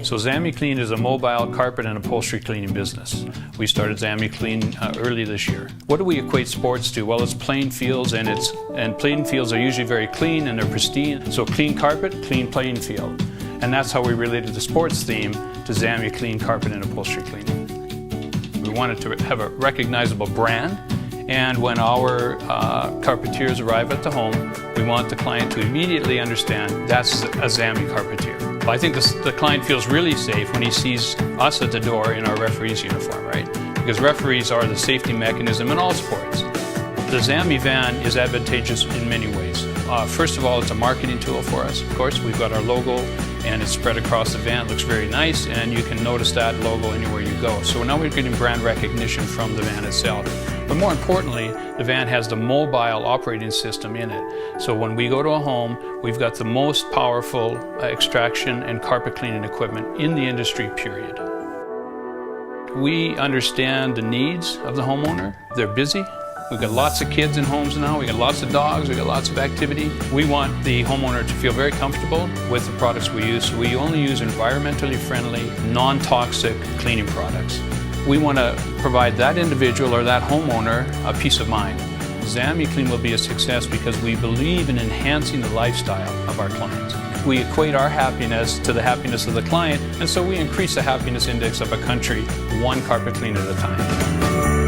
So ZamiiClean is a mobile carpet and upholstery cleaning business. We started ZamiiClean early this year. What do we equate sports to? Well, it's playing fields, and playing fields are usually very clean and they're pristine. So clean carpet, clean playing field. And that's how we related the sports theme to ZamiiClean carpet and upholstery cleaning. We wanted to have a recognizable brand, and when our carpetiers arrive at the home, we want the client to immediately understand that's a Zami carpetier. I think the client feels really safe when he sees us at the door in our referee's uniform, right? Because referees are the safety mechanism in all sports. The Zami van is advantageous in many ways. First of all, it's a marketing tool for us. Of course, we've got our logo and it's spread across the van. It looks very nice, and you can notice that logo anywhere you go. So now we're getting brand recognition from the van itself. But more importantly, the van has the mobile operating system in it. So when we go to a home, we've got the most powerful extraction and carpet cleaning equipment in the industry, period. We understand the needs of the homeowner. They're busy. We've got lots of kids in homes now. We've got lots of dogs. We've got lots of activity. We want the homeowner to feel very comfortable with the products we use. So we only use environmentally friendly, non-toxic cleaning products. We want to provide that individual or that homeowner a peace of mind. ZamiiClean will be a success because we believe in enhancing the lifestyle of our clients. We equate our happiness to the happiness of the client, and so we increase the happiness index of a country one carpet clean at a time.